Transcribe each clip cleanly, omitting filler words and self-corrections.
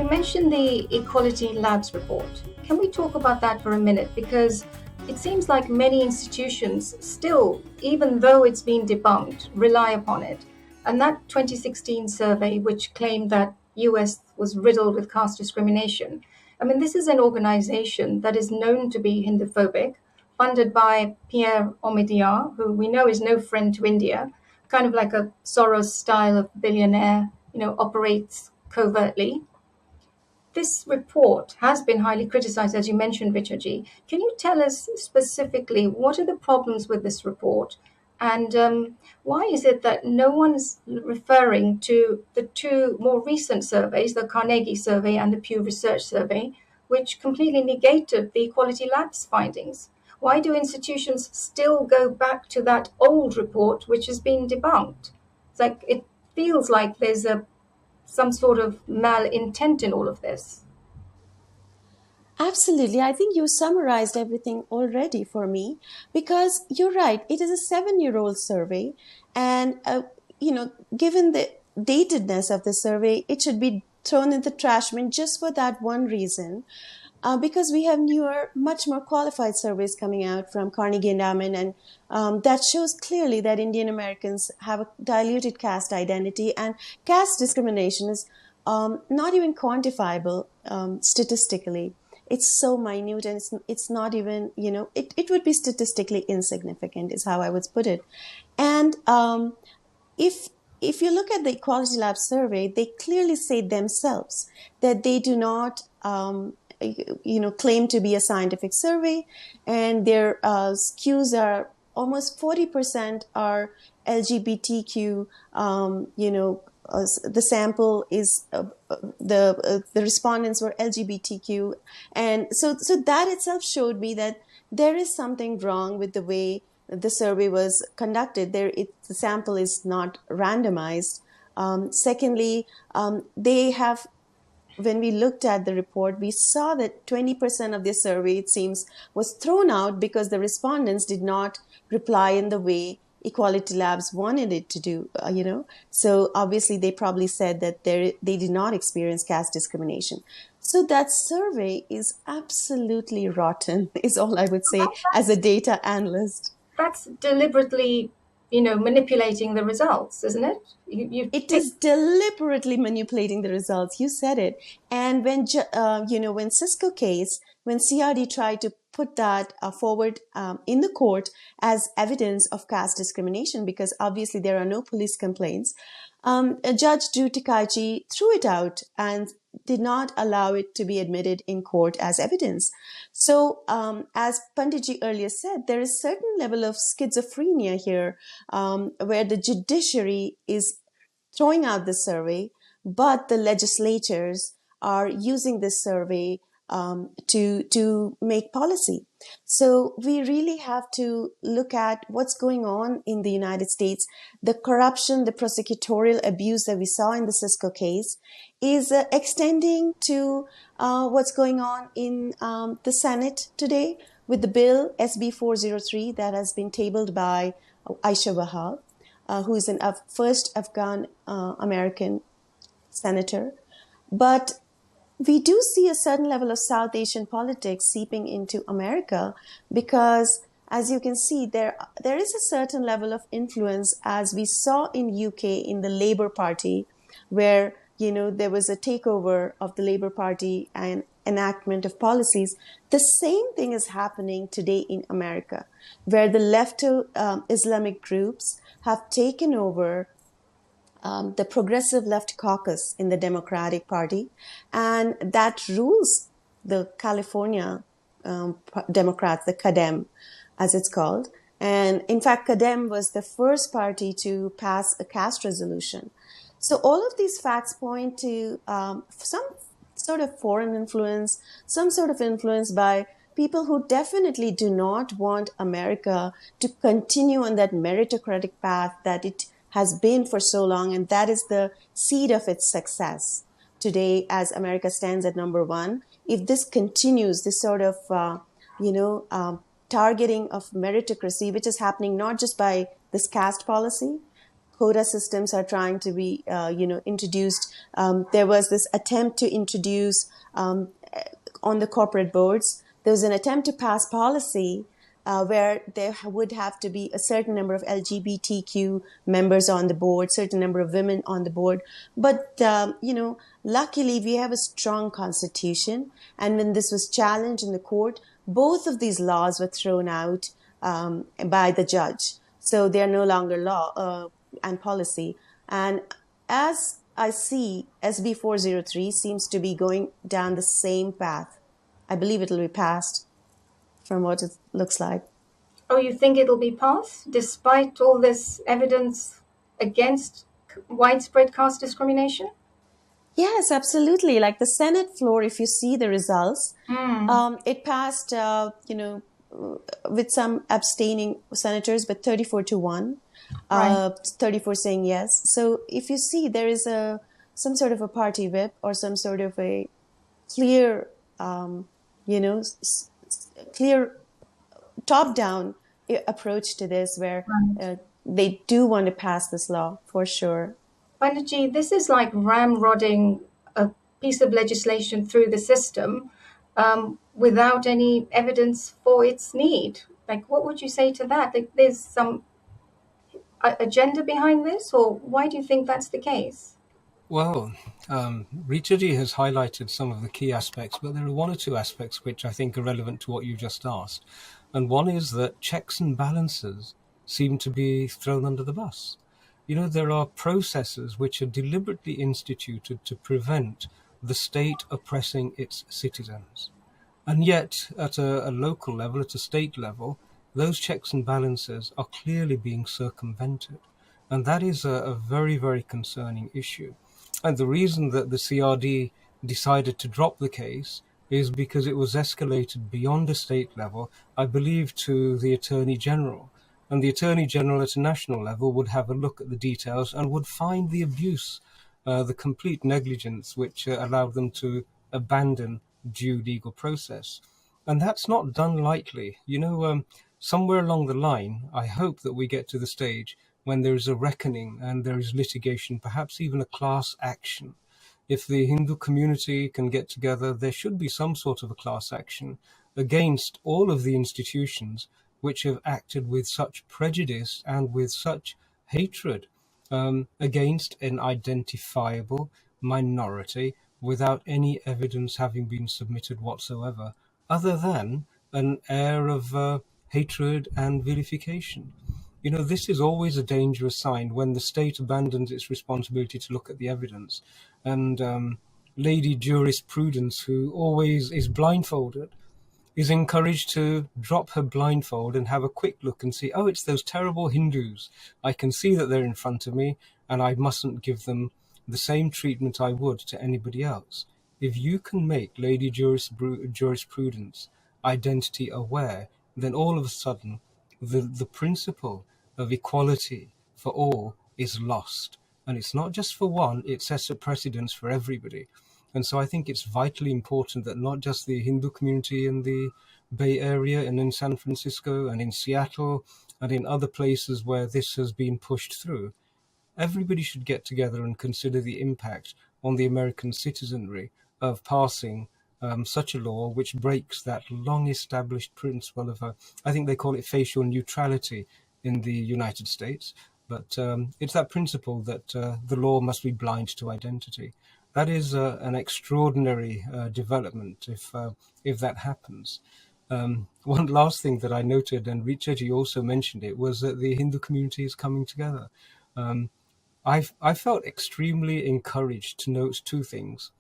mentioned the Equality Labs report. Can we talk about that for a minute? Because it seems like many institutions still, even though it's been debunked, rely upon it. And that 2016 survey, which claimed that US was riddled with caste discrimination, I mean, this is an organization that is known to be Hinduphobic, funded by Pierre Omidyar, who we know is no friend to India, kind of like a Soros style of billionaire, operates covertly. This report has been highly criticized, as you mentioned, Richa. Can you tell us specifically what are the problems with this report? And why is it that no one's referring to the two more recent surveys, the Carnegie survey and the Pew Research survey, which completely negated the Equality Labs findings? Why do institutions still go back to that old report, which has been debunked? It's like it feels like there's some sort of malintent in all of this. Absolutely. I think you summarized everything already for me because you're right. It is a 7-year-old survey. And, given the datedness of the survey, it should be thrown in the trash bin just for that one reason. Because we have newer, much more qualified surveys coming out from Carnegie Endowment, and that shows clearly that Indian Americans have a diluted caste identity, and caste discrimination is not even quantifiable statistically. It's so minute, and it's not even, it would be statistically insignificant is how I would put it. And if you look at the Equality Lab survey, they clearly say themselves that they do not claim to be a scientific survey, and their skews are almost 40% are LGBTQ. The sample is the respondents were LGBTQ, and so that itself showed me that there is something wrong with the way the survey was conducted. The sample is not randomized. Secondly, they have. When we looked at the report, we saw that 20% of the survey, it seems, was thrown out because the respondents did not reply in the way Equality Labs wanted it to do, So obviously they probably said that they did not experience caste discrimination. So that survey is absolutely rotten, is all I would say as a data analyst. That's deliberately, manipulating the results, isn't it? It is deliberately manipulating the results. You said it. And when Cisco case, when CRD tried to put that forward in the court as evidence of caste discrimination, because obviously there are no police complaints, Judge Drew Tikaichi threw it out and did not allow it to be admitted in court as evidence. So, as Panditji earlier said, there is certain level of schizophrenia here, where the judiciary is throwing out the survey, but the legislatures are using this survey to make policy. So we really have to look at what's going on in the United States. The corruption, the prosecutorial abuse that we saw in the Cisco case is extending to what's going on in the Senate today with the bill SB 403 that has been tabled by Aisha Wahab, who is a first Afghan American senator. But we do see a certain level of South Asian politics seeping into America because, as you can see, there is a certain level of influence, as we saw in UK in the Labour Party, where there was a takeover of the Labour Party and enactment of policies. The same thing is happening today in America, where the left Islamic groups have taken over the progressive left caucus in the Democratic Party, and that rules the California Democrats, the CADEM, as it's called. And in fact, CADEM was the first party to pass a caste resolution. So all of these facts point to some sort of foreign influence, some sort of influence by people who definitely do not want America to continue on that meritocratic path that it has been for so long, and that is the seed of its success. Today, as America stands at number one, if this continues, this sort of, targeting of meritocracy, which is happening not just by this caste policy, quota systems are trying to be, introduced. There was this attempt to introduce on the corporate boards. There was an attempt to pass policy where there would have to be a certain number of LGBTQ members on the board, certain number of women on the board. But, luckily we have a strong constitution. And when this was challenged in the court, both of these laws were thrown out by the judge. So they are no longer law and policy. And as I see, SB 403 seems to be going down the same path. I believe it'll be passed from what it looks like. Oh, you think it'll be passed despite all this evidence against widespread caste discrimination? Yes, absolutely. Like the Senate floor, if you see the results, it passed, with some abstaining senators, but 34-1, Right. 34 saying yes. So if you see, there is some sort of a party whip or some sort of a clear, clear top-down approach to this, where they do want to pass this law for sure. Banerjee, this is like ramrodding a piece of legislation through the system without any evidence for its need. Like, what would you say to that? Like, there's some agenda behind this, or why do you think that's the case? Well, Richa ji has highlighted some of the key aspects, but there are one or two aspects which I think are relevant to what you just asked. And one is that checks and balances seem to be thrown under the bus. There are processes which are deliberately instituted to prevent the state oppressing its citizens. And yet, at a local level, at a state level, those checks and balances are clearly being circumvented. And that is a very, very concerning issue. And the reason that the CRD decided to drop the case is because it was escalated beyond a state level, I believe, to the Attorney General. And the Attorney General at a national level would have a look at the details and would find the abuse, the complete negligence which allowed them to abandon due legal process. And that's not done lightly. Somewhere along the line, I hope that we get to the stage when there is a reckoning and there is litigation, perhaps even a class action. If the Hindu community can get together, there should be some sort of a class action against all of the institutions which have acted with such prejudice and with such hatred against an identifiable minority without any evidence having been submitted whatsoever, other than an air of hatred and vilification. This is always a dangerous sign when the state abandons its responsibility to look at the evidence. And Lady Jurisprudence, who always is blindfolded, is encouraged to drop her blindfold and have a quick look and see, oh, it's those terrible Hindus. I can see that they're in front of me, and I mustn't give them the same treatment I would to anybody else. If you can make Lady Jurisprudence identity aware, then all of a sudden the principle of equality for all is lost. And it's not just for one, it sets a precedence for everybody. And so I think it's vitally important that not just the Hindu community in the Bay Area and in San Francisco and in Seattle and in other places where this has been pushed through, everybody should get together and consider the impact on the American citizenry of passing such a law which breaks that long established principle of, I think they call it facial neutrality in the United States. But it's that principle that the law must be blind to identity. That is an extraordinary development if that happens. One last thing that I noted, and Richa ji also mentioned it, was that the Hindu community is coming together. I felt extremely encouraged to note two things.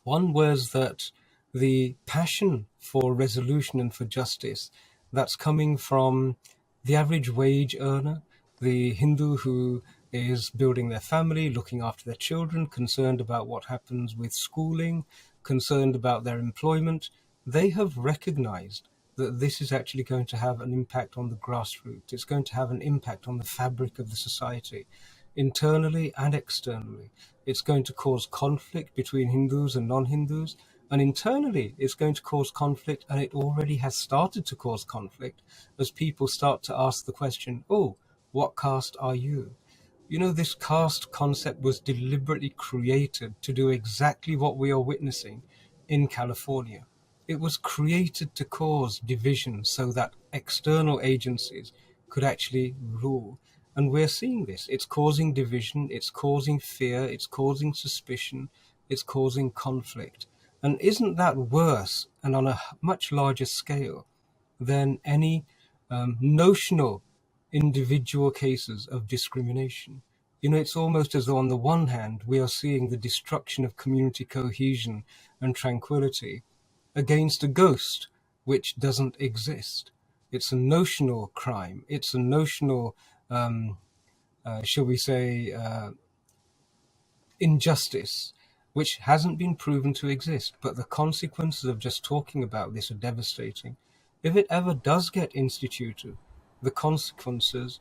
One was that the passion for resolution and for justice that's coming from the average wage earner, the Hindu who is building their family, looking after their children, concerned about what happens with schooling, concerned about their employment, they have recognized that this is actually going to have an impact on the grassroots. It's going to have an impact on the fabric of the society, internally and externally. It's going to cause conflict between Hindus and non-Hindus. And internally, it's going to cause conflict, and it already has started to cause conflict as people start to ask the question, oh, what caste are you? This caste concept was deliberately created to do exactly what we are witnessing in California. It was created to cause division so that external agencies could actually rule. And we're seeing this. It's causing division, it's causing fear, it's causing suspicion, it's causing conflict. And isn't that worse and on a much larger scale than any notional individual cases of discrimination? It's almost as though on the one hand we are seeing the destruction of community cohesion and tranquility against a ghost which doesn't exist. It's a notional crime. It's a notional, shall we say, injustice, which hasn't been proven to exist. But the consequences of just talking about this are devastating. If it ever does get instituted, the consequences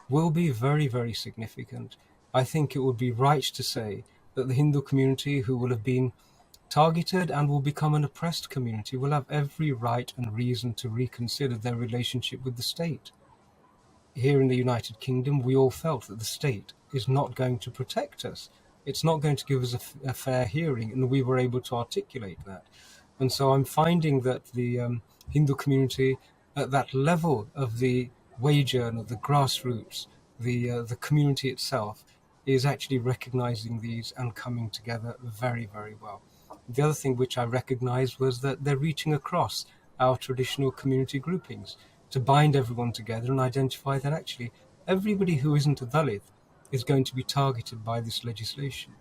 will be very, very significant. I think it would be right to say that the Hindu community, who will have been targeted and will become an oppressed community, will have every right and reason to reconsider their relationship with the state. Here in the United Kingdom, we all felt that the state is not going to protect us. It's not going to give us a fair hearing, and we were able to articulate that. And so I'm finding that the Hindu community at that level of the wager and of the grassroots, the community itself, is actually recognizing these and coming together very, very well. The other thing which I recognized was that they're reaching across our traditional community groupings to bind everyone together and identify that actually everybody who isn't a Dalit is going to be targeted by this legislation.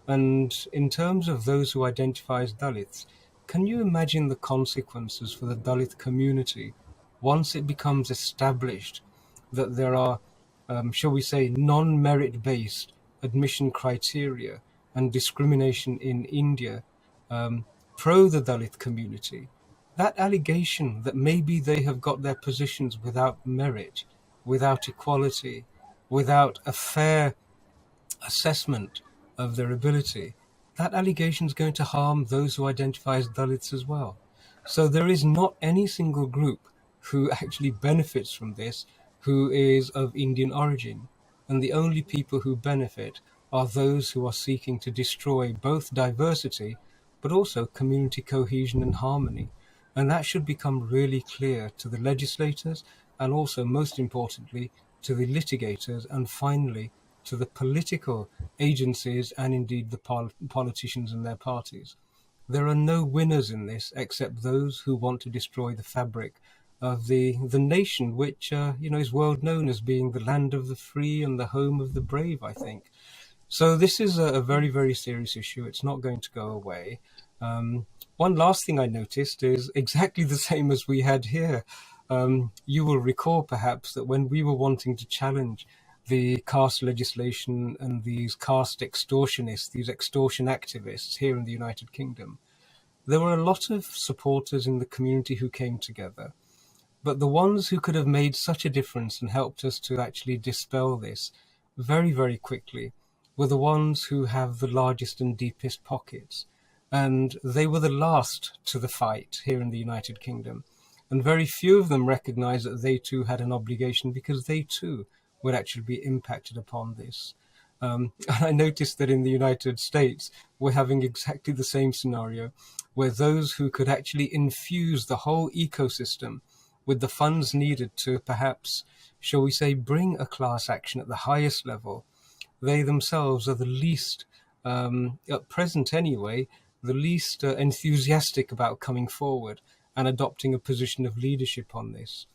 And in terms of those who identify as Dalits, can you imagine the consequences for the Dalit community once it becomes established that there are, shall we say, non-merit based admission criteria and discrimination in India pro the Dalit community? That allegation that maybe they have got their positions without merit, without equality, without a fair assessment of their ability, that allegation is going to harm those who identify as Dalits as well. So there is not any single group who actually benefits from this who is of Indian origin. And the only people who benefit are those who are seeking to destroy both diversity but also community cohesion and harmony. And that should become really clear to the legislators and also, most importantly, to the litigators and finally to the political agencies and indeed the politicians and their parties. There are no winners in this except those who want to destroy the fabric of the nation, which is world known as being the land of the free and the home of the brave, I think. So this is a very, very serious issue. It's not going to go away. One last thing I noticed is exactly the same as we had here. You will recall perhaps that when we were wanting to challenge the caste legislation and these caste extortionists, these extortion activists here in the United Kingdom, there were a lot of supporters in the community who came together. But the ones who could have made such a difference and helped us to actually dispel this very, very quickly were the ones who have the largest and deepest pockets. And they were the last to the fight here in the United Kingdom. And very few of them recognized that they too had an obligation because they too would actually be impacted upon this. And I noticed that in the United States, we're having exactly the same scenario where those who could actually infuse the whole ecosystem with the funds needed to perhaps, shall we say, bring a class action at the highest level, they themselves are the least, at present anyway, the least enthusiastic about coming forward and adopting a position of leadership on this.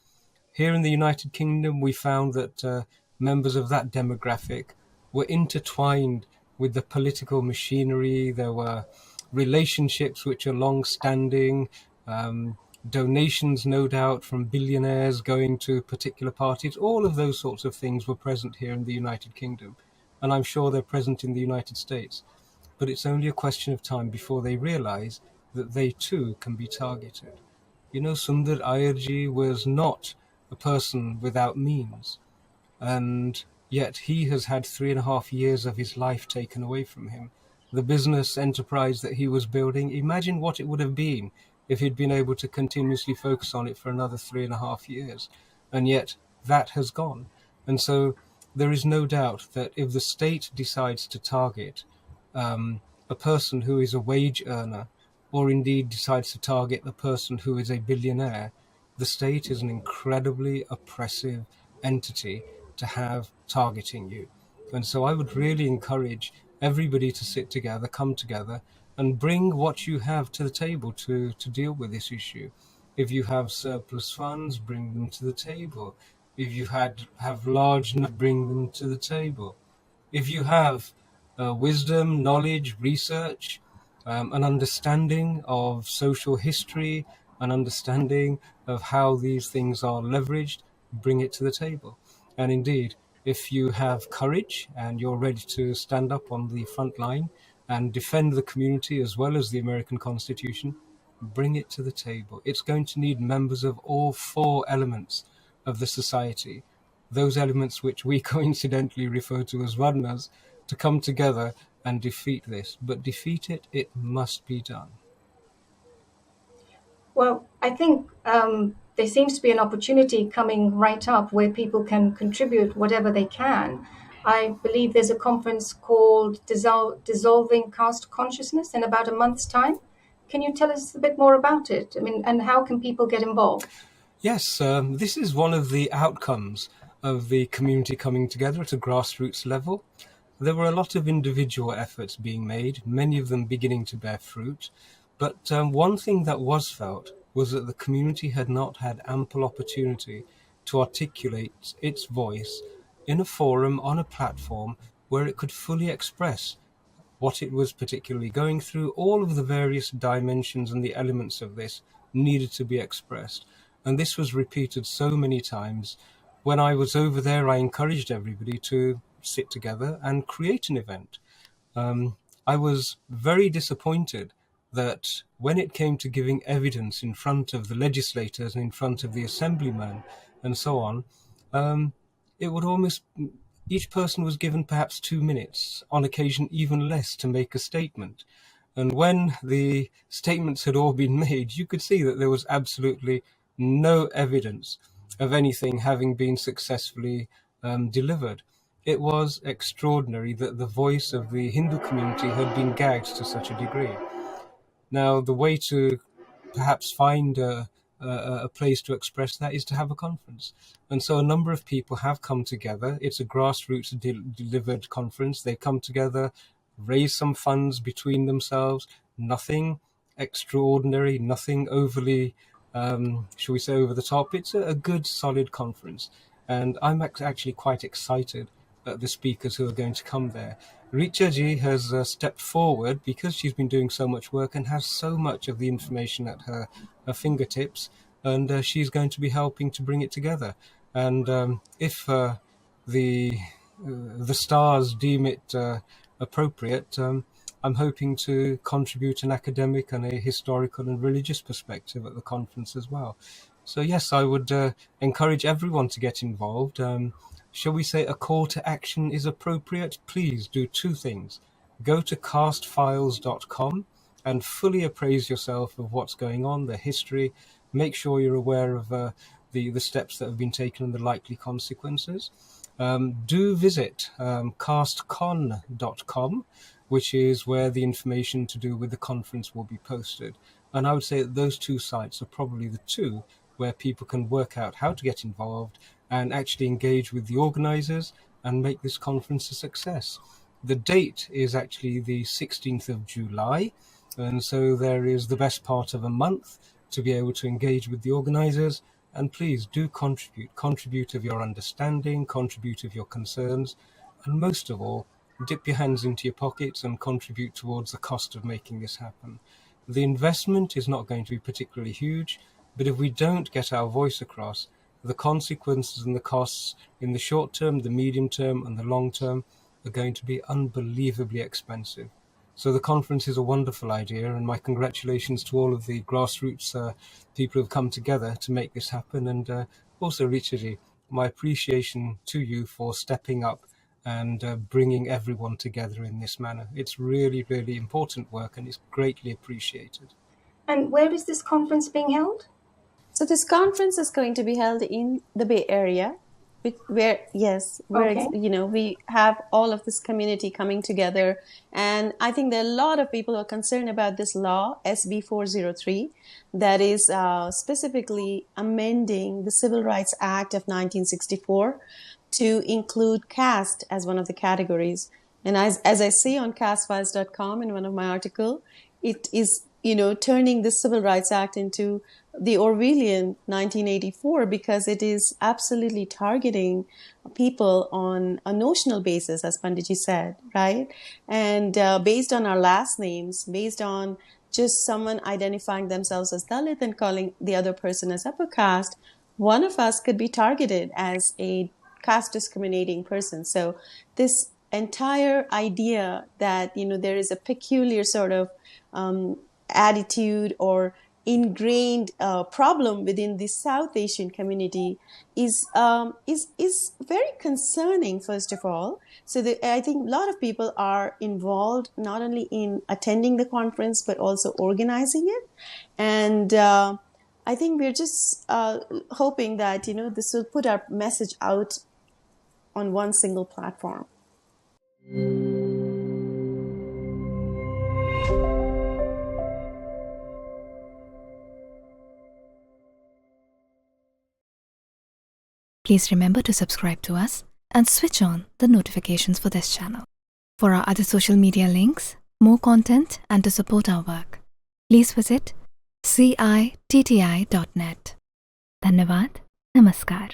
Here in the United Kingdom, we found that members of that demographic were intertwined with the political machinery. There were relationships which are long-standing, donations, no doubt, from billionaires going to particular parties. All of those sorts of things were present here in the United Kingdom, and I'm sure they're present in the United States. But it's only a question of time before they realize that they too can be targeted. Sundar Ayerji was not a person without means, and yet he has had 3.5 years of his life taken away from him. The business enterprise that he was building, imagine what it would have been if he'd been able to continuously focus on it for another 3.5 years. And yet that has gone. And so there is no doubt that if the state decides to target a person who is a wage earner, or indeed decides to target a person who is a billionaire, the state is an incredibly oppressive entity to have targeting you. And so I would really encourage everybody to sit together, come together, and bring what you have to the table to deal with this issue. If you have surplus funds, bring them to the table. If you have large, bring them to the table. If you have wisdom, knowledge, research, an understanding of social history, an understanding of how these things are leveraged, bring it to the table. And indeed, if you have courage and you're ready to stand up on the front line and defend the community as well as the American Constitution, bring it to the table. It's going to need members of all four elements of the society, those elements which we coincidentally refer to as Varnas, to come together and defeat this. But defeat it, it must be done. Well, I think there seems to be an opportunity coming right up where people can contribute whatever they can. I believe there's a conference called Dissolving Caste Consciousness in about a month's time. Can you tell us a bit more about it? I mean, and how can people get involved? Yes, this is one of the outcomes of the community coming together at a grassroots level. There were a lot of individual efforts being made, many of them beginning to bear fruit. But one thing that was felt was that the community had not had ample opportunity to articulate its voice in a forum, on a platform, where it could fully express what it was particularly going through. All of the various dimensions and the elements of this needed to be expressed. And this was repeated so many times. When I was over there, I encouraged everybody to sit together and create an event. I was very disappointed that when it came to giving evidence in front of the legislators and in front of the assemblymen and so on, it would almost, each person was given perhaps 2 minutes, on occasion even less, to make a statement. And when the statements had all been made, you could see that there was absolutely no evidence of anything having been successfully delivered. It was extraordinary that the voice of the Hindu community had been gagged to such a degree. Now, the way to perhaps find a place to express that is to have a conference. And so a number of people have come together. It's a grassroots delivered conference. They come together, raise some funds between themselves, nothing extraordinary, nothing overly, shall we say, over the top. It's a good, solid conference. And I'm actually quite excited at the speakers who are going to come there. Richa ji has stepped forward because she's been doing so much work and has so much of the information at her fingertips, and she's going to be helping to bring it together. And if the stars deem it appropriate, I'm hoping to contribute an academic and a historical and religious perspective at the conference as well. So yes, I would encourage everyone to get involved. Shall we say a call to action is appropriate? Please do two things. Go to castefiles.com and fully appraise yourself of what's going on, the history. Make sure you're aware of the steps that have been taken and the likely consequences. Do visit castcon.com, which is where the information to do with the conference will be posted. And I would say that those two sites are probably the two where people can work out how to get involved and actually engage with the organizers and make this conference a success. The date is actually the 16th of July, and so there is the best part of a month to be able to engage with the organizers. And please do contribute of your understanding, contribute of your concerns, and most of all, dip your hands into your pockets and contribute towards the cost of making this happen. The investment is not going to be particularly huge, but if we don't get our voice across, the consequences and the costs in the short term, the medium term, and the long term are going to be unbelievably expensive. So the conference is a wonderful idea, and my congratulations to all of the grassroots people who have come together to make this happen. And also, Richa, my appreciation to you for stepping up and bringing everyone together in this manner. It's really, really important work, and it's greatly appreciated. And where is this conference being held? So this conference is going to be held in the Bay Area. where yes, where Okay. we have all of this community coming together, and I think there are a lot of people who are concerned about this law SB 403 that is specifically amending the Civil Rights Act of 1964 to include caste as one of the categories. And as I say on castefiles.com in one of my articles, it is, turning the Civil Rights Act into the Orwellian 1984 because it is absolutely targeting people on a notional basis, as Panditji said, right? And based on our last names, based on just someone identifying themselves as Dalit and calling the other person as upper caste, one of us could be targeted as a caste discriminating person. So this entire idea that there is a peculiar sort of attitude or ingrained problem within the South Asian community is very concerning. First of all, so I think a lot of people are involved not only in attending the conference but also organizing it, and I think we're just hoping that this will put our message out on one single platform. Please remember to subscribe to us and switch on the notifications for this channel. For our other social media links, more content, and to support our work, please visit citti.net. Dhanyavad. Namaskar.